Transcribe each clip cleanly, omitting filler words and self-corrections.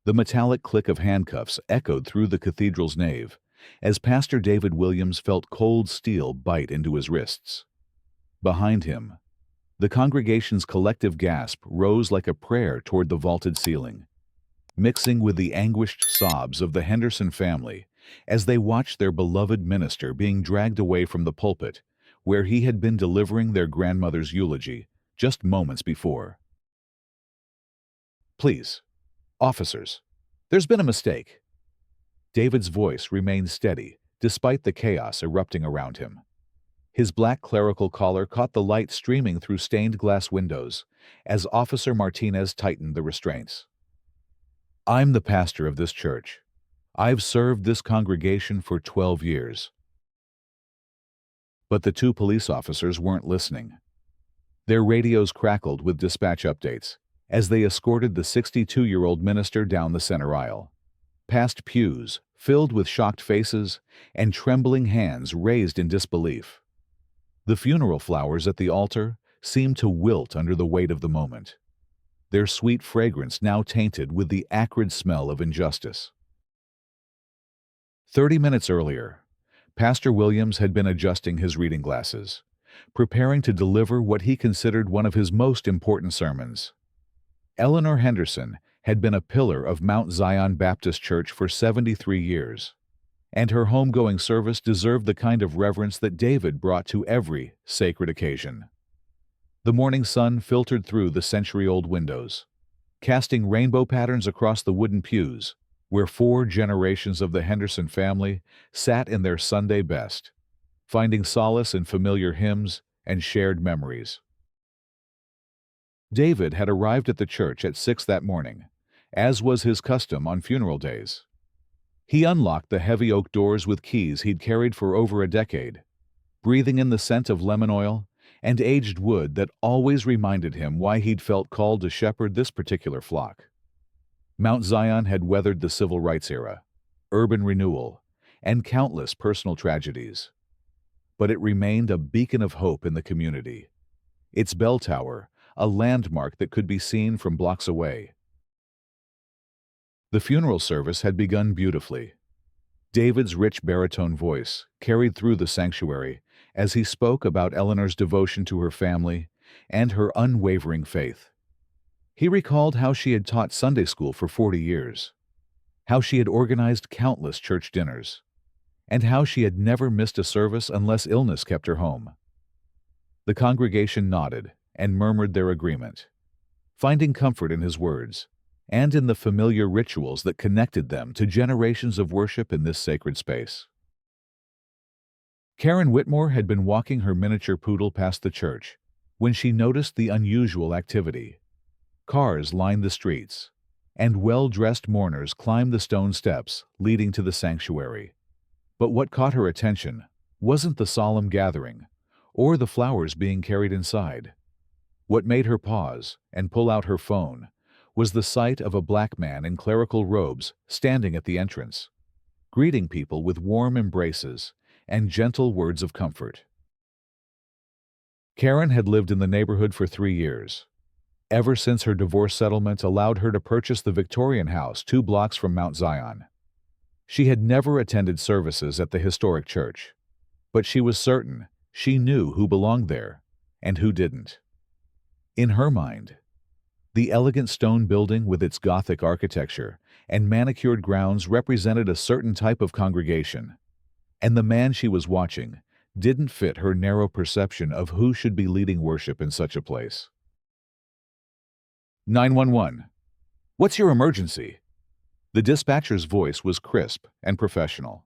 The metallic click of handcuffs echoed through the cathedral's nave, as Pastor David Williams felt cold steel bite into his wrists. Behind him, the congregation's collective gasp rose like a prayer toward the vaulted ceiling, mixing with the anguished sobs of the Henderson family as they watched their beloved minister being dragged away from the pulpit, where he had been delivering their grandmother's eulogy just moments before. "Please, officers, there's been a mistake." David's voice remained steady, despite the chaos erupting around him. His black clerical collar caught the light streaming through stained glass windows as Officer Martinez tightened the restraints. "I'm the pastor of this church. I've served this congregation for 12 years. But the two police officers weren't listening. Their radios crackled with dispatch updates as they escorted the 62-year-old minister down the center aisle, past pews filled with shocked faces and trembling hands raised in disbelief. The funeral flowers at the altar seemed to wilt under the weight of the moment, their sweet fragrance now tainted with the acrid smell of injustice. 30 minutes earlier, Pastor Williams had been adjusting his reading glasses, preparing to deliver what he considered one of his most important sermons. Eleanor Henderson had been a pillar of Mount Zion Baptist Church for 73 years, and her homegoing service deserved the kind of reverence that David brought to every sacred occasion. The morning sun filtered through the century-old windows, casting rainbow patterns across the wooden pews, where 4 generations of the Henderson family sat in their Sunday best, finding solace in familiar hymns and shared memories. David had arrived at the church at 6 that morning, as was his custom on funeral days. He unlocked the heavy oak doors with keys he'd carried for over a decade, breathing in the scent of lemon oil and aged wood that always reminded him why he'd felt called to shepherd this particular flock. Mount Zion had weathered the civil rights era, urban renewal, and countless personal tragedies. But it remained a beacon of hope in the community, its bell tower a landmark that could be seen from blocks away. The funeral service had begun beautifully. David's rich baritone voice carried through the sanctuary as he spoke about Eleanor's devotion to her family and her unwavering faith. He recalled how she had taught Sunday school for 40 years, how she had organized countless church dinners, and how she had never missed a service unless illness kept her home. The congregation nodded and murmured their agreement, finding comfort in his words and in the familiar rituals that connected them to generations of worship in this sacred space. Karen Whitmore had been walking her miniature poodle past the church when she noticed the unusual activity. Cars lined the streets, and well-dressed mourners climbed the stone steps leading to the sanctuary. But what caught her attention wasn't the solemn gathering or the flowers being carried inside. What made her pause and pull out her phone was the sight of a black man in clerical robes standing at the entrance, greeting people with warm embraces and gentle words of comfort. Karen had lived in the neighborhood for 3 years, ever since her divorce settlement allowed her to purchase the Victorian house 2 blocks from Mount Zion. She had never attended services at the historic church, but she was certain she knew who belonged there and who didn't. In her mind, the elegant stone building with its Gothic architecture and manicured grounds represented a certain type of congregation, and the man she was watching didn't fit her narrow perception of who should be leading worship in such a place. 911. What's your emergency? The dispatcher's voice was crisp and professional.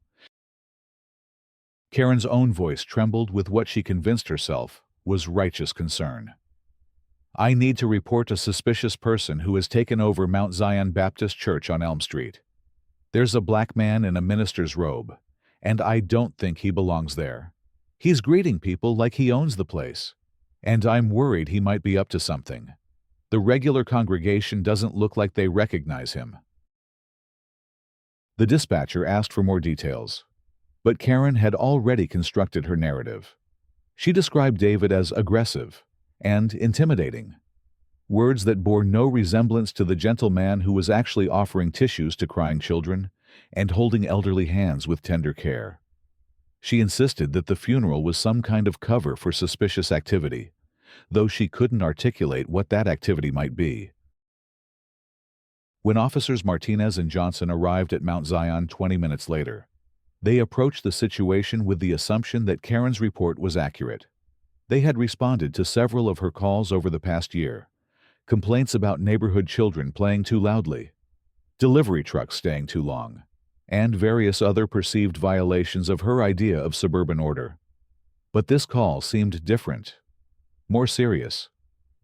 Karen's own voice trembled with what she convinced herself was righteous concern. I need to report a suspicious person who has taken over Mount Zion Baptist Church on Elm Street. There's a black man in a minister's robe, and I don't think he belongs there. He's greeting people like he owns the place, and I'm worried he might be up to something. The regular congregation doesn't look like they recognize him. The dispatcher asked for more details, but Karen had already constructed her narrative. She described David as aggressive and intimidating. words that bore no resemblance to the gentle man who was actually offering tissues to crying children and holding elderly hands with tender care. She insisted that the funeral was some kind of cover for suspicious activity, though she couldn't articulate what that activity might be. When officers Martinez and Johnson arrived at Mount Zion 20 minutes later, they approached the situation with the assumption that Karen's report was accurate. They had responded to several of her calls over the past year: complaints about neighborhood children playing too loudly, delivery trucks staying too long, and various other perceived violations of her idea of suburban order. But this call seemed different, more serious,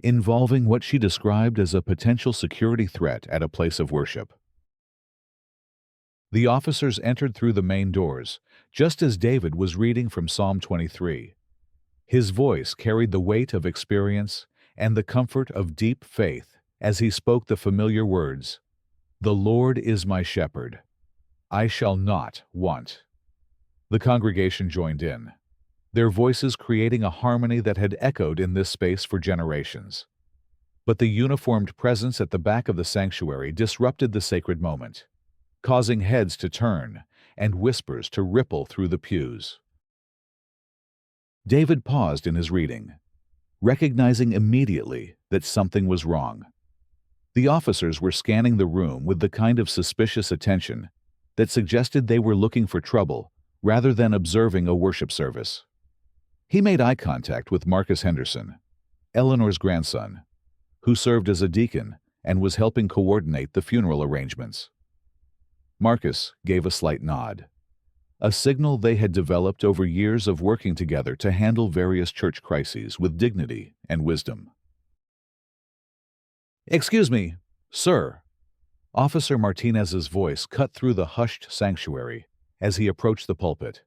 involving what she described as a potential security threat at a place of worship. The officers entered through the main doors, just as David was reading from Psalm 23. His voice carried the weight of experience and the comfort of deep faith as he spoke the familiar words, "The Lord is my shepherd. I shall not want." The congregation joined in, their voices creating a harmony that had echoed in this space for generations. But the uniformed presence at the back of the sanctuary disrupted the sacred moment, causing heads to turn and whispers to ripple through the pews. David paused in his reading, recognizing immediately that something was wrong. The officers were scanning the room with the kind of suspicious attention that suggested they were looking for trouble rather than observing a worship service. He made eye contact with Marcus Henderson, Eleanor's grandson, who served as a deacon and was helping coordinate the funeral arrangements. Marcus gave a slight nod, a signal they had developed over years of working together to handle various church crises with dignity and wisdom. "Excuse me, sir." Officer Martinez's voice cut through the hushed sanctuary as he approached the pulpit.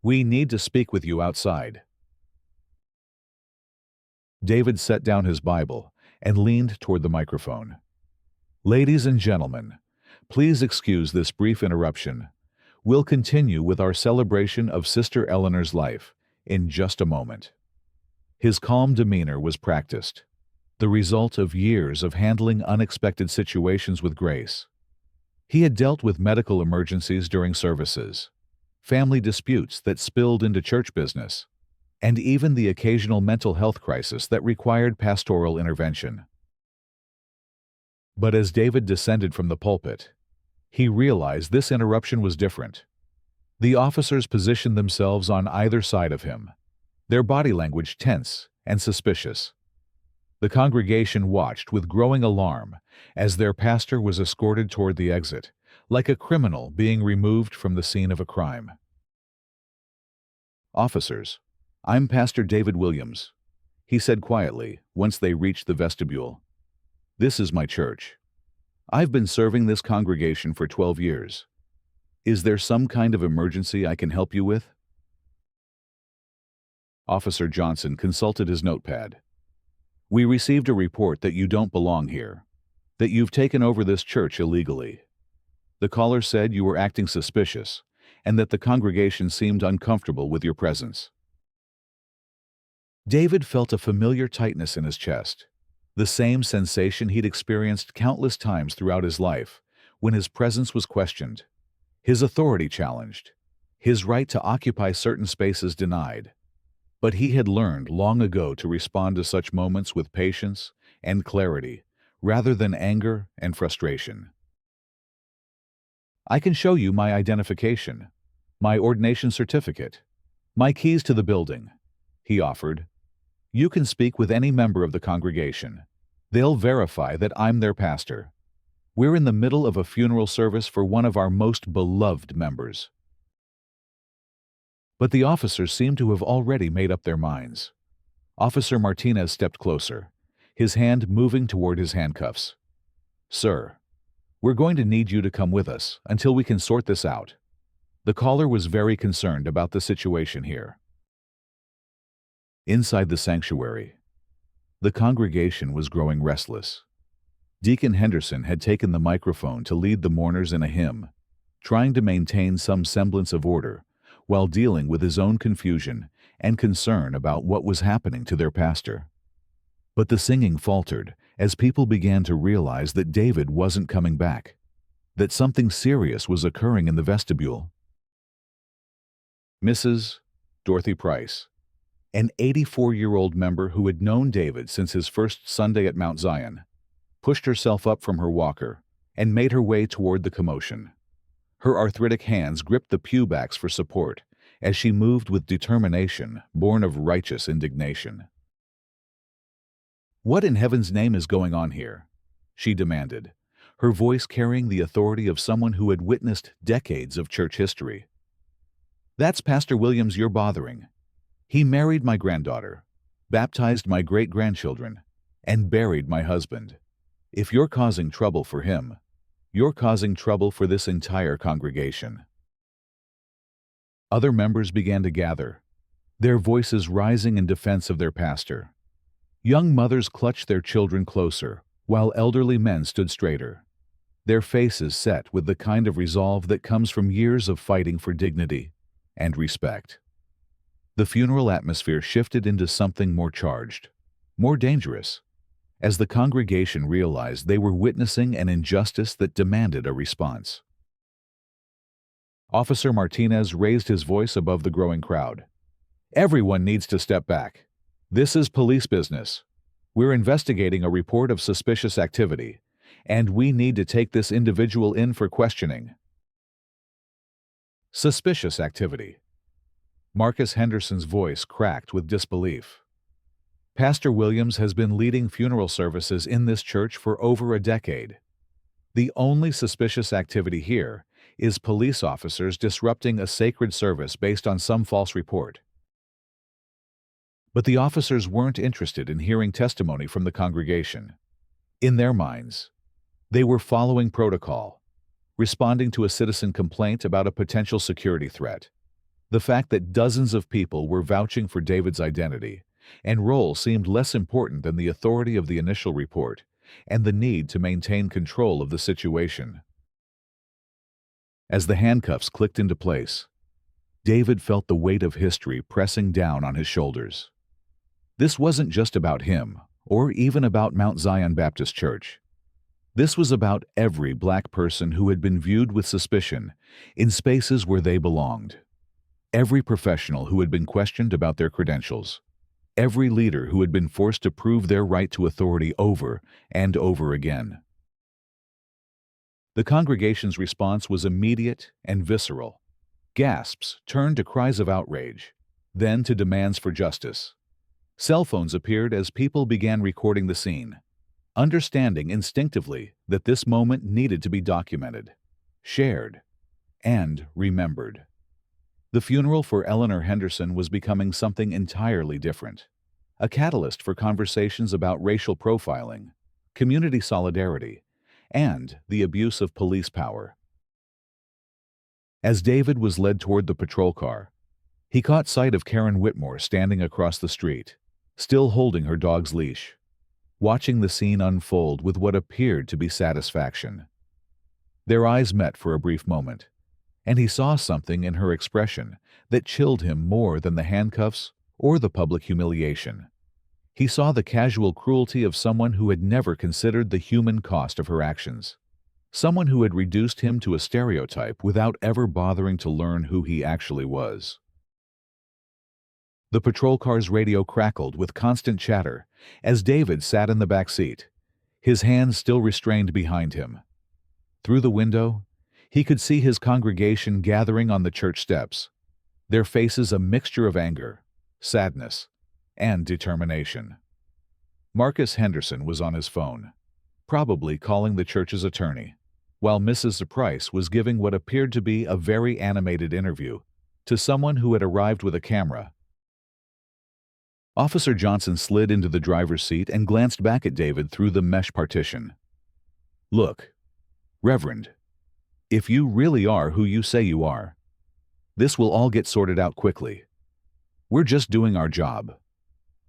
"We need to speak with you outside." David set down his Bible and leaned toward the microphone. "Ladies and gentlemen, please excuse this brief interruption. We'll continue with our celebration of Sister Eleanor's life in just a moment." His calm demeanor was practiced, the result of years of handling unexpected situations with grace. He had dealt with medical emergencies during services, family disputes that spilled into church business, and even the occasional mental health crisis that required pastoral intervention. But as David descended from the pulpit, he realized this interruption was different. The officers positioned themselves on either side of him, their body language tense and suspicious. The congregation watched with growing alarm as their pastor was escorted toward the exit, like a criminal being removed from the scene of a crime. "Officers, I'm Pastor David Williams," he said quietly once they reached the vestibule. "This is my church. I've been serving this congregation for 12 years. Is there some kind of emergency I can help you with?" Officer Johnson consulted his notepad. "We received a report that you don't belong here, that you've taken over this church illegally. The caller said you were acting suspicious, and that the congregation seemed uncomfortable with your presence." David felt a familiar tightness in his chest, the same sensation he'd experienced countless times throughout his life when his presence was questioned, his authority challenged, his right to occupy certain spaces denied. But he had learned long ago to respond to such moments with patience and clarity rather than anger and frustration. "I can show you my identification, my ordination certificate, my keys to the building," he offered. "You can speak with any member of the congregation. They'll verify that I'm their pastor. We're in the middle of a funeral service for one of our most beloved members." But the officers seemed to have already made up their minds. Officer Martinez stepped closer, his hand moving toward his handcuffs. "Sir, we're going to need you to come with us until we can sort this out." The caller was very concerned about the situation here. Inside the sanctuary, the congregation was growing restless. Deacon Henderson had taken the microphone to lead the mourners in a hymn, trying to maintain some semblance of order while dealing with his own confusion and concern about what was happening to their pastor. But the singing faltered as people began to realize that David wasn't coming back, that something serious was occurring in the vestibule. Mrs. Dorothy Price, an 84-year-old member who had known David since his first Sunday at Mount Zion, pushed herself up from her walker and made her way toward the commotion. Her arthritic hands gripped the pew backs for support as she moved with determination born of righteous indignation. "What in heaven's name is going on here?" she demanded, her voice carrying the authority of someone who had witnessed decades of church history. "That's Pastor Williams you're bothering. He married my granddaughter, baptized my great-grandchildren, and buried my husband. If you're causing trouble for him, you're causing trouble for this entire congregation." Other members began to gather, their voices rising in defense of their pastor. Young mothers clutched their children closer, while elderly men stood straighter, their faces set with the kind of resolve that comes from years of fighting for dignity and respect. The funeral atmosphere shifted into something more charged, more dangerous, as the congregation realized they were witnessing an injustice that demanded a response. Officer Martinez raised his voice above the growing crowd. "Everyone needs to step back. This is police business. We're investigating a report of suspicious activity, and we need to take this individual in for questioning." Suspicious activity. Marcus Henderson's voice cracked with disbelief. Pastor Williams has been leading funeral services in this church for over a decade. The only suspicious activity here is police officers disrupting a sacred service based on some false report. But the officers weren't interested in hearing testimony from the congregation. In their minds, they were following protocol, responding to a citizen complaint about a potential security threat. The fact that dozens of people were vouching for David's identity and role seemed less important than the authority of the initial report and the need to maintain control of the situation. As the handcuffs clicked into place, David felt the weight of history pressing down on his shoulders. This wasn't just about him, or even about Mount Zion Baptist Church. This was about every Black person who had been viewed with suspicion in spaces where they belonged. Every professional who had been questioned about their credentials. Every leader who had been forced to prove their right to authority over and over again. The congregation's response was immediate and visceral. Gasps turned to cries of outrage, then to demands for justice. Cell phones appeared as people began recording the scene, understanding instinctively that this moment needed to be documented, shared, and remembered. The funeral for Eleanor Henderson was becoming something entirely different, a catalyst for conversations about racial profiling, community solidarity, and the abuse of police power. As David was led toward the patrol car, he caught sight of Karen Whitmore standing across the street, still holding her dog's leash, watching the scene unfold with what appeared to be satisfaction. Their eyes met for a brief moment, and he saw something in her expression that chilled him more than the handcuffs or the public humiliation. He saw the casual cruelty of someone who had never considered the human cost of her actions, someone who had reduced him to a stereotype without ever bothering to learn who he actually was. The patrol car's radio crackled with constant chatter as David sat in the back seat, his hands still restrained behind him. Through the window, he could see his congregation gathering on the church steps, their faces a mixture of anger, sadness, and determination. Marcus Henderson was on his phone, probably calling the church's attorney, while Mrs. Price was giving what appeared to be a very animated interview to someone who had arrived with a camera. Officer Johnson slid into the driver's seat and glanced back at David through the mesh partition. "Look, Reverend, if you really are who you say you are, this will all get sorted out quickly. We're just doing our job,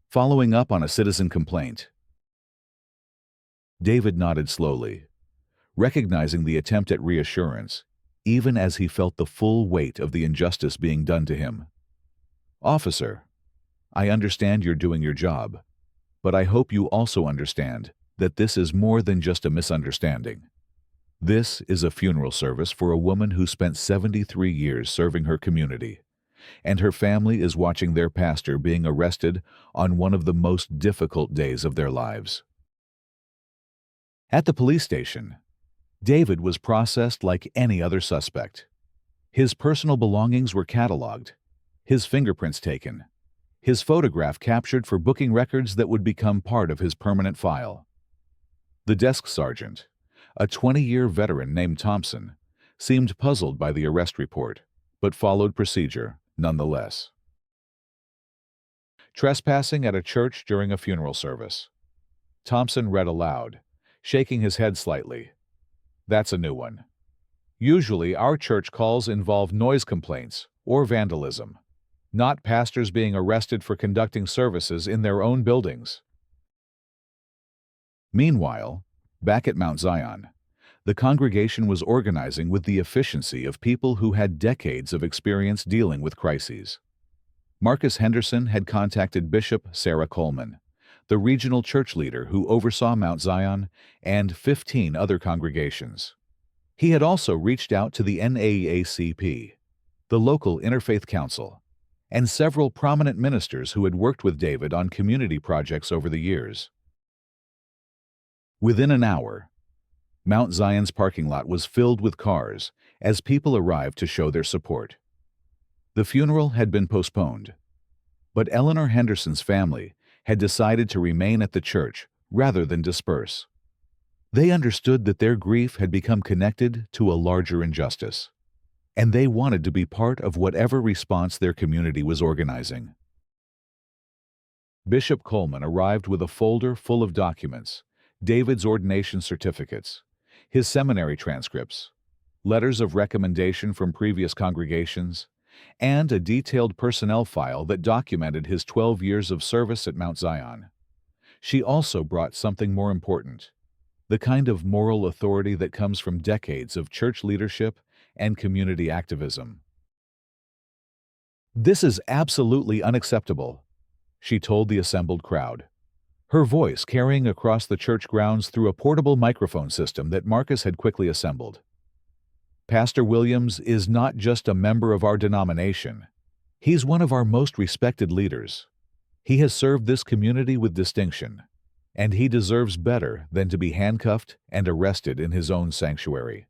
following up on a citizen complaint." David nodded slowly, recognizing the attempt at reassurance, even as he felt the full weight of the injustice being done to him. "Officer, I understand you're doing your job, but I hope you also understand that this is more than just a misunderstanding. This is a funeral service for a woman who spent 73 years serving her community, and her family is watching their pastor being arrested on one of the most difficult days of their lives. At the police station, David was processed like any other suspect. His personal belongings were cataloged, his fingerprints taken, his photograph captured for booking records that would become part of his permanent file. The desk sergeant, a 20-year veteran named Thompson, seemed puzzled by the arrest report, but followed procedure nonetheless. Trespassing at a church during a funeral service. Thompson read aloud, shaking his head slightly. That's a new one. Usually, our church calls involve noise complaints or vandalism, not pastors being arrested for conducting services in their own buildings. Meanwhile, back at Mount Zion, the congregation was organizing with the efficiency of people who had decades of experience dealing with crises. Marcus Henderson had contacted Bishop Sarah Coleman, the regional church leader who oversaw Mount Zion and 15 other congregations. He had also reached out to the NAACP, the local interfaith council, and several prominent ministers who had worked with David on community projects over the years. Within an hour, Mount Zion's parking lot was filled with cars as people arrived to show their support. The funeral had been postponed, but Eleanor Henderson's family had decided to remain at the church rather than disperse. They understood that their grief had become connected to a larger injustice, and they wanted to be part of whatever response their community was organizing. Bishop Coleman arrived with a folder full of documents, David's ordination certificates, his seminary transcripts, letters of recommendation from previous congregations, and a detailed personnel file that documented his 12 years of service at Mount Zion. She also brought something more important, the kind of moral authority that comes from decades of church leadership and community activism. "This is absolutely unacceptable," she told the assembled crowd, her voice carrying across the church grounds through a portable microphone system that Marcus had quickly assembled. "Pastor Williams is not just a member of our denomination. He's one of our most respected leaders. He has served this community with distinction, and he deserves better than to be handcuffed and arrested in his own sanctuary."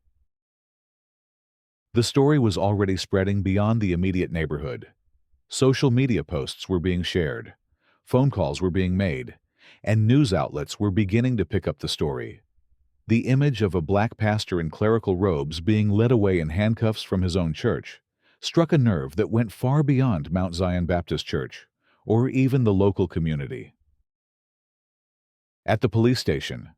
The story was already spreading beyond the immediate neighborhood. Social media posts were being shared, phone calls were being made, and news outlets were beginning to pick up the story. The image of a black pastor in clerical robes being led away in handcuffs from his own church struck a nerve that went far beyond Mount Zion Baptist Church, or even the local community. At the police station,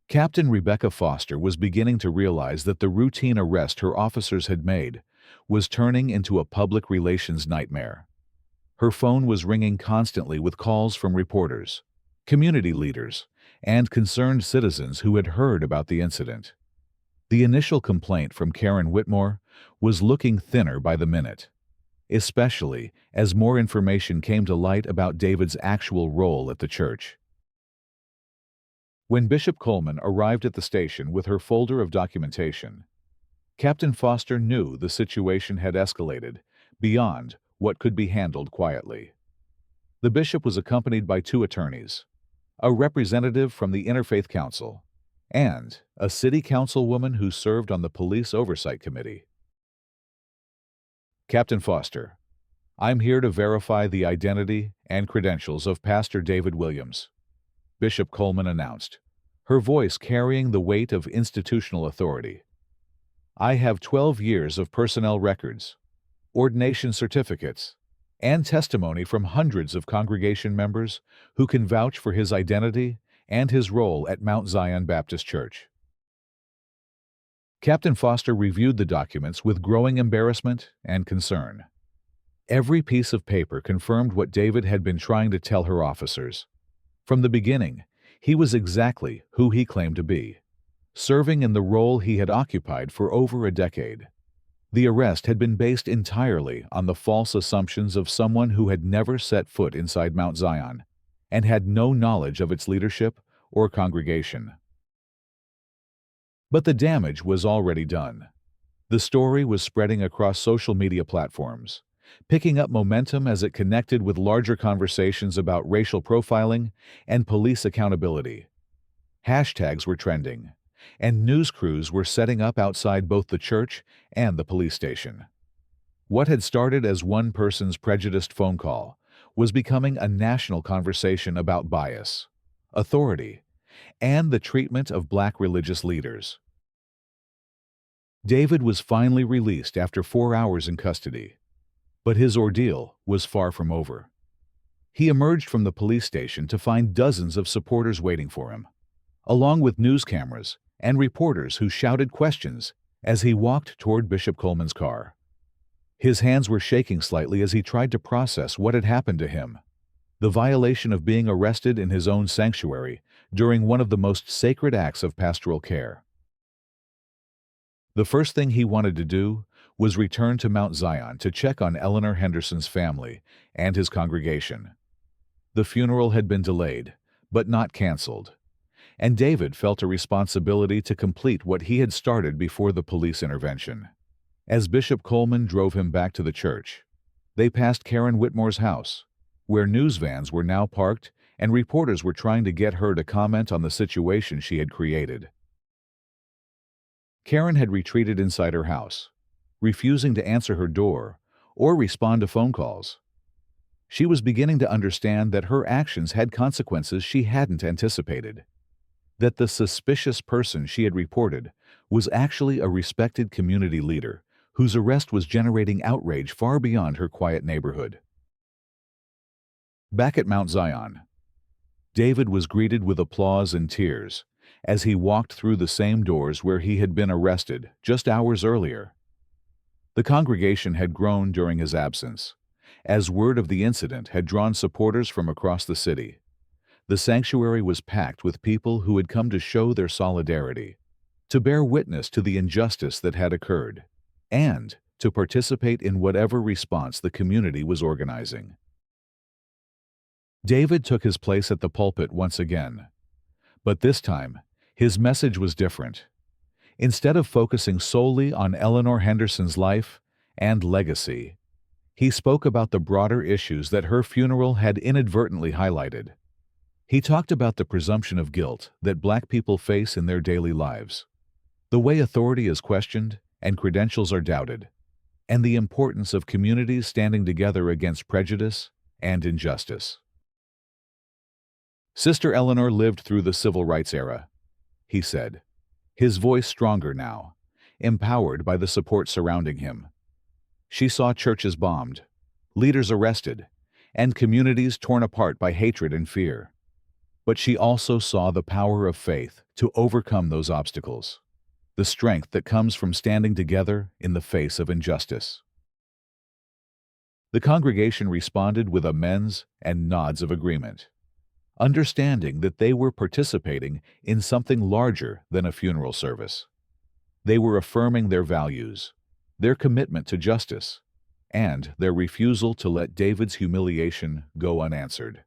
Captain Rebecca Foster was beginning to realize that the routine arrest her officers had made was turning into a public relations nightmare. Her phone was ringing constantly with calls from reporters, community leaders, and concerned citizens who had heard about the incident. The initial complaint from Karen Whitmore was looking thinner by the minute, especially as more information came to light about David's actual role at the church. When Bishop Coleman arrived at the station with her folder of documentation, Captain Foster knew the situation had escalated beyond what could be handled quietly. The bishop was accompanied by 2 attorneys, a representative from the Interfaith Council, and a city councilwoman who served on the Police Oversight Committee. "Captain Foster, I'm here to verify the identity and credentials of Pastor David Williams," Bishop Coleman announced, her voice carrying the weight of institutional authority. "I have 12 years of personnel records, ordination certificates, and testimony from hundreds of congregation members who can vouch for his identity and his role at Mount Zion Baptist Church." Captain Foster reviewed the documents with growing embarrassment and concern. Every piece of paper confirmed what David had been trying to tell her officers. From the beginning, he was exactly who he claimed to be, serving in the role he had occupied for over a decade. The arrest had been based entirely on the false assumptions of someone who had never set foot inside Mount Zion and had no knowledge of its leadership or congregation. But the damage was already done. The story was spreading across social media platforms, picking up momentum as it connected with larger conversations about racial profiling and police accountability. Hashtags were trending, and news crews were setting up outside both the church and the police station. What had started as one person's prejudiced phone call was becoming a national conversation about bias, authority, and the treatment of Black religious leaders. David was finally released after 4 hours in custody, but his ordeal was far from over. He emerged from the police station to find dozens of supporters waiting for him, along with news cameras and reporters who shouted questions as he walked toward Bishop Coleman's car. His hands were shaking slightly as he tried to process what had happened to him. The violation of being arrested in his own sanctuary during one of the most sacred acts of pastoral care. The first thing he wanted to do was return to Mount Zion to check on Eleanor Henderson's family and his congregation. The funeral had been delayed, but not canceled, and David felt a responsibility to complete what he had started before the police intervention. As Bishop Coleman drove him back to the church, they passed Karen Whitmore's house, where news vans were now parked and reporters were trying to get her to comment on the situation she had created. Karen had retreated inside her house, refusing to answer her door or respond to phone calls. She was beginning to understand that her actions had consequences she hadn't anticipated, that the suspicious person she had reported was actually a respected community leader whose arrest was generating outrage far beyond her quiet neighborhood. Back at Mount Zion, David was greeted with applause and tears as he walked through the same doors where he had been arrested just hours earlier. The congregation had grown during his absence, as word of the incident had drawn supporters from across the city. The sanctuary was packed with people who had come to show their solidarity, to bear witness to the injustice that had occurred, and to participate in whatever response the community was organizing. David took his place at the pulpit once again, but this time, his message was different. Instead of focusing solely on Eleanor Henderson's life and legacy, he spoke about the broader issues that her funeral had inadvertently highlighted. He talked about the presumption of guilt that Black people face in their daily lives, the way authority is questioned and credentials are doubted, and the importance of communities standing together against prejudice and injustice. Sister Eleanor lived through the civil rights era, he said, his voice stronger now, empowered by the support surrounding him. She saw churches bombed, leaders arrested, and communities torn apart by hatred and fear. But she also saw the power of faith to overcome those obstacles, the strength that comes from standing together in the face of injustice. The congregation responded with amens and nods of agreement, understanding that they were participating in something larger than a funeral service. They were affirming their values, their commitment to justice, and their refusal to let David's humiliation go unanswered.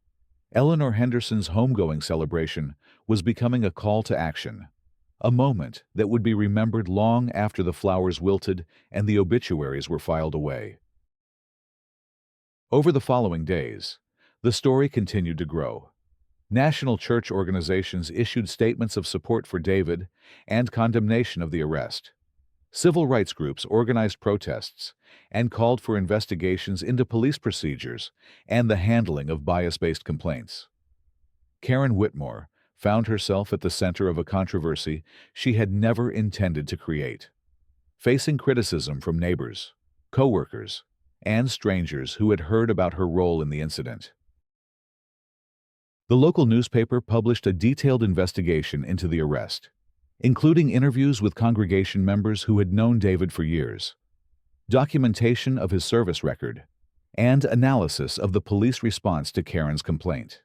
Eleanor Henderson's homegoing celebration was becoming a call to action, a moment that would be remembered long after the flowers wilted and the obituaries were filed away. Over the following days, the story continued to grow. National church organizations issued statements of support for David and condemnation of the arrest. Civil rights groups organized protests and called for investigations into police procedures and the handling of bias-based complaints. Karen Whitmore found herself at the center of a controversy she had never intended to create, facing criticism from neighbors, co-workers, and strangers who had heard about her role in the incident. The local newspaper published a detailed investigation into the arrest, including interviews with congregation members who had known David for years, documentation of his service record, and analysis of the police response to Karen's complaint.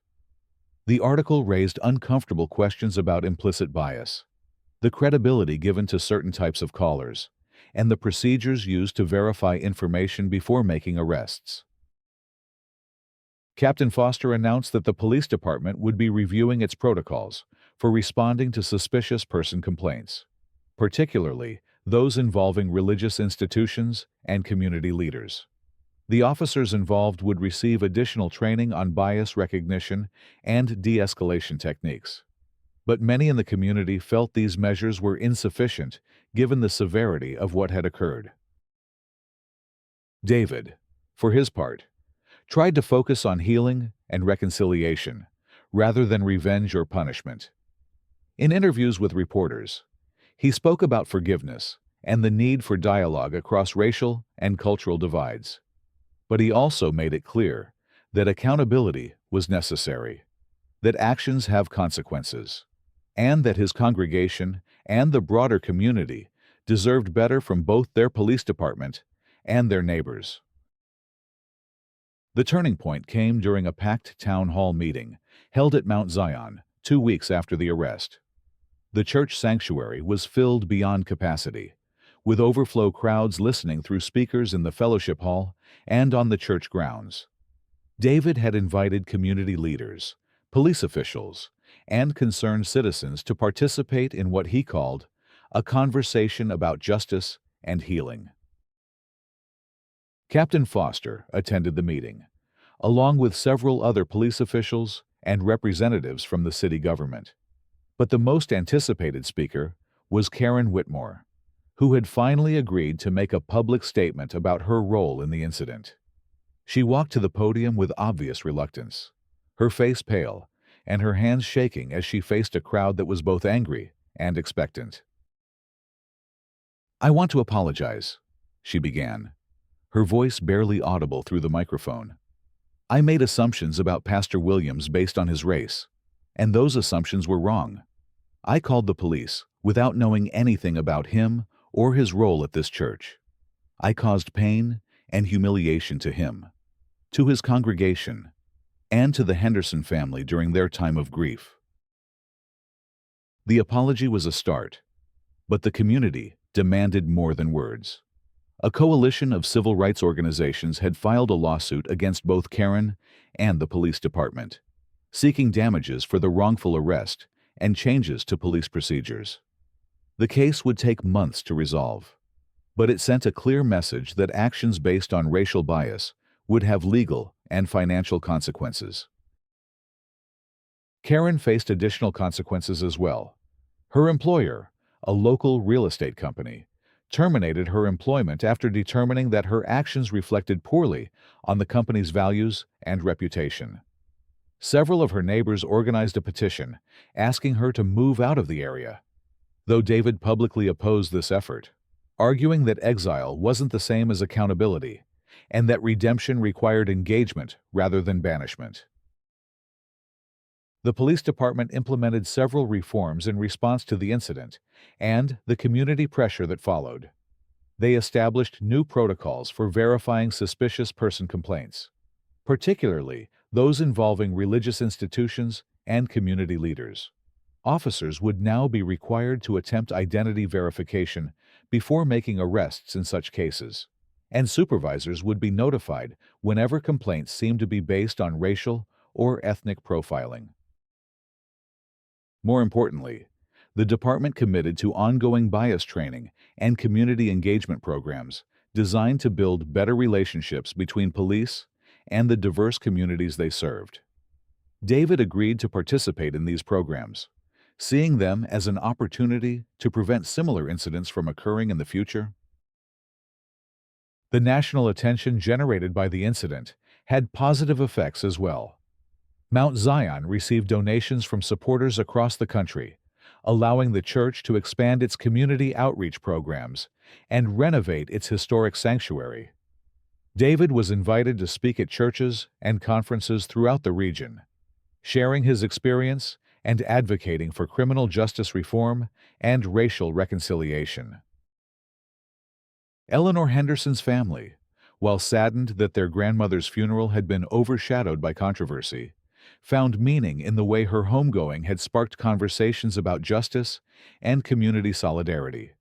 The article raised uncomfortable questions about implicit bias, the credibility given to certain types of callers, and the procedures used to verify information before making arrests. Captain Foster announced that the police department would be reviewing its protocols, for responding to suspicious person complaints, particularly those involving religious institutions and community leaders. The officers involved would receive additional training on bias recognition and de-escalation techniques. But many in the community felt these measures were insufficient given the severity of what had occurred. David, for his part, tried to focus on healing and reconciliation rather than revenge or punishment. In interviews with reporters, he spoke about forgiveness and the need for dialogue across racial and cultural divides. But he also made it clear that accountability was necessary, that actions have consequences, and that his congregation and the broader community deserved better from both their police department and their neighbors. The turning point came during a packed town hall meeting held at Mount Zion 2 weeks after the arrest. The church sanctuary was filled beyond capacity, with overflow crowds listening through speakers in the fellowship hall and on the church grounds. David had invited community leaders, police officials, and concerned citizens to participate in what he called a conversation about justice and healing. Captain Foster attended the meeting, along with several other police officials and representatives from the city government. But the most anticipated speaker was Karen Whitmore, who had finally agreed to make a public statement about her role in the incident. She walked to the podium with obvious reluctance, her face pale and her hands shaking as she faced a crowd that was both angry and expectant. "I want to apologize," she began, her voice barely audible through the microphone. "I made assumptions about Pastor Williams based on his race, and those assumptions were wrong. I called the police without knowing anything about him or his role at this church. I caused pain and humiliation to him, to his congregation, and to the Henderson family during their time of grief." The apology was a start, but the community demanded more than words. A coalition of civil rights organizations had filed a lawsuit against both Karen and the police department, seeking damages for the wrongful arrest and changes to police procedures. The case would take months to resolve, but it sent a clear message that actions based on racial bias would have legal and financial consequences. Karen faced additional consequences as well. Her employer, a local real estate company, terminated her employment after determining that her actions reflected poorly on the company's values and reputation. Several of her neighbors organized a petition asking her to move out of the area, though David publicly opposed this effort, arguing that exile wasn't the same as accountability and that redemption required engagement rather than banishment. The police department implemented several reforms in response to the incident and the community pressure that followed. They established new protocols for verifying suspicious person complaints, particularly those involving religious institutions and community leaders. Officers would now be required to attempt identity verification before making arrests in such cases, and supervisors would be notified whenever complaints seemed to be based on racial or ethnic profiling. More importantly, the department committed to ongoing bias training and community engagement programs designed to build better relationships between police and the diverse communities they served. David agreed to participate in these programs, seeing them as an opportunity to prevent similar incidents from occurring in the future. The national attention generated by the incident had positive effects as well. Mount Zion received donations from supporters across the country, allowing the church to expand its community outreach programs and renovate its historic sanctuary. David was invited to speak at churches and conferences throughout the region, sharing his experience and advocating for criminal justice reform and racial reconciliation. Eleanor Henderson's family, while saddened that their grandmother's funeral had been overshadowed by controversy, found meaning in the way her homegoing had sparked conversations about justice and community solidarity.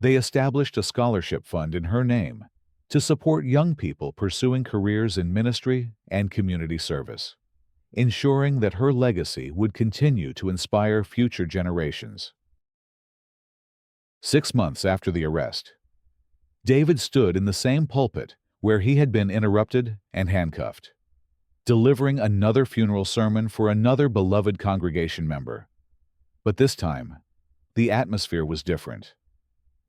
They established a scholarship fund in her name to support young people pursuing careers in ministry and community service. ensuring that her legacy would continue to inspire future generations. 6 months after the arrest, David stood in the same pulpit where he had been interrupted and handcuffed, delivering another funeral sermon for another beloved congregation member. But this time, the atmosphere was different.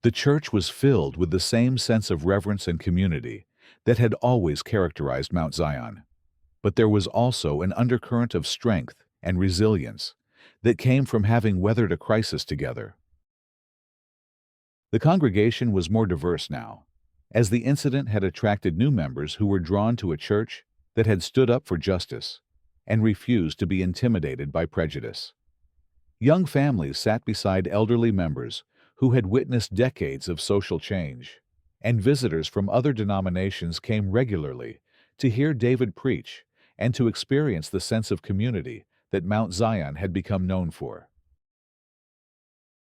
The church was filled with the same sense of reverence and community that had always characterized Mount Zion. But there was also an undercurrent of strength and resilience that came from having weathered a crisis together. The congregation was more diverse now, as the incident had attracted new members who were drawn to a church that had stood up for justice and refused to be intimidated by prejudice. Young families sat beside elderly members who had witnessed decades of social change, and visitors from other denominations came regularly to hear David preach and to experience the sense of community that Mount Zion had become known for.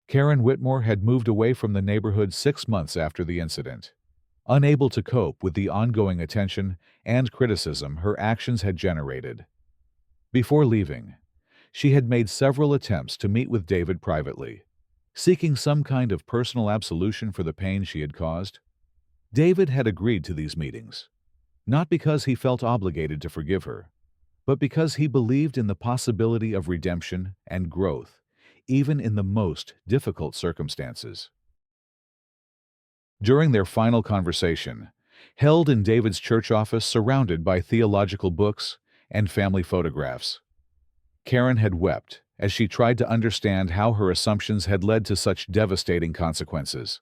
Karen Whitmore had moved away from the neighborhood 6 months after the incident. Unable to cope with the ongoing attention and criticism her actions had generated. Before leaving, she had made several attempts to meet with David privately, seeking some kind of personal absolution for the pain she had caused. David had agreed to these meetings, not because he felt obligated to forgive her, but because he believed in the possibility of redemption and growth, even in the most difficult circumstances. During their final conversation, held in David's church office surrounded by theological books and family photographs, Karen had wept as she tried to understand how her assumptions had led to such devastating consequences.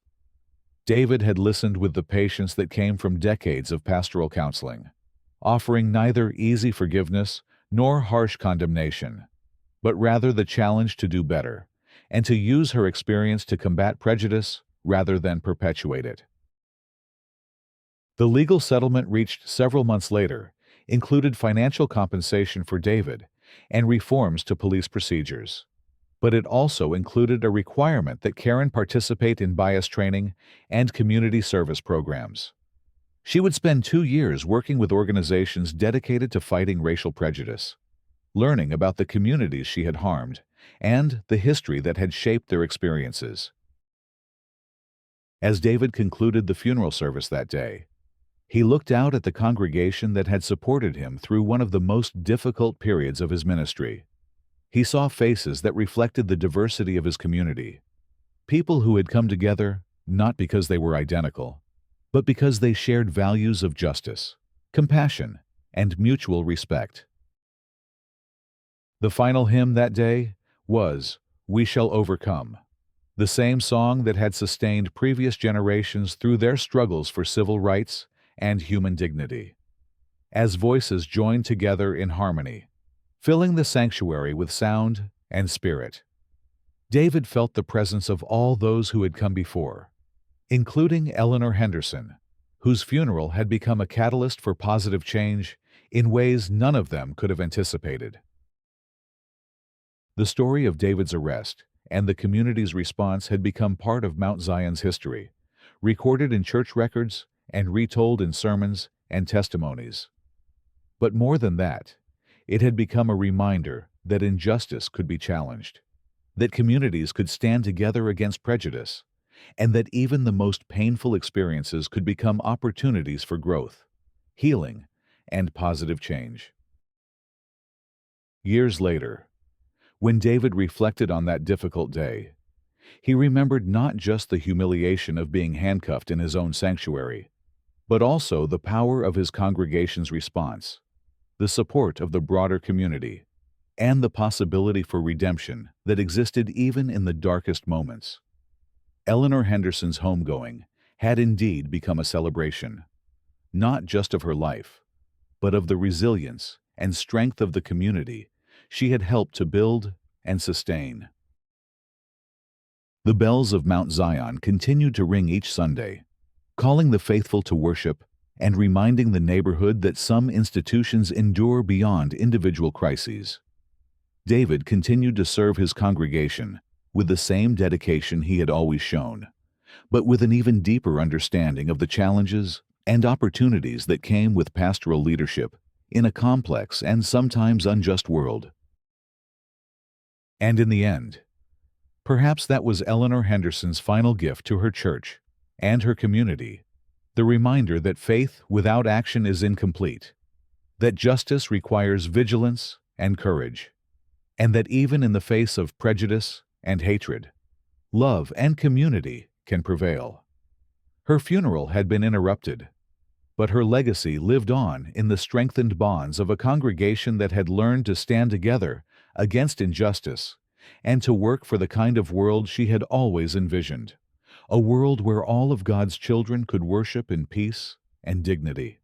David had listened with the patience that came from decades of pastoral counseling, offering neither easy forgiveness nor harsh condemnation, but rather the challenge to do better and to use her experience to combat prejudice rather than perpetuate it. The legal settlement reached several months later included financial compensation for David and reforms to police procedures. But it also included a requirement that Karen participate in bias training and community service programs. She would spend 2 years working with organizations dedicated to fighting racial prejudice, learning about the communities she had harmed and the history that had shaped their experiences. As David concluded the funeral service that day, he looked out at the congregation that had supported him through one of the most difficult periods of his ministry. He saw faces that reflected the diversity of his community, people who had come together not because they were identical, but because they shared values of justice, compassion, and mutual respect. The final hymn that day was "We Shall Overcome," the same song that had sustained previous generations through their struggles for civil rights and human dignity. As voices joined together in harmony, filling the sanctuary with sound and spirit, David felt the presence of all those who had come before, including Eleanor Henderson, whose funeral had become a catalyst for positive change in ways none of them could have anticipated. The story of David's arrest and the community's response had become part of Mount Zion's history, recorded in church records and retold in sermons and testimonies. But more than that, it had become a reminder that injustice could be challenged, that communities could stand together against prejudice, and that even the most painful experiences could become opportunities for growth, healing, and positive change. Years later, when David reflected on that difficult day, he remembered not just the humiliation of being handcuffed in his own sanctuary, but also the power of his congregation's response, the support of the broader community, and the possibility for redemption that existed even in the darkest moments. Eleanor Henderson's homegoing had indeed become a celebration, not just of her life, but of the resilience and strength of the community she had helped to build and sustain. The bells of Mount Zion continued to ring each Sunday, calling the faithful to worship and reminding the neighborhood that some institutions endure beyond individual crises. David continued to serve his congregation with the same dedication he had always shown, but with an even deeper understanding of the challenges and opportunities that came with pastoral leadership in a complex and sometimes unjust world. And in the end, perhaps that was Eleanor Henderson's final gift to her church and her community, the reminder that faith without action is incomplete, that justice requires vigilance and courage, and that even in the face of prejudice and hatred, love and community can prevail. Her funeral had been interrupted, but her legacy lived on in the strengthened bonds of a congregation that had learned to stand together against injustice and to work for the kind of world she had always envisioned, a world where all of God's children could worship in peace and dignity.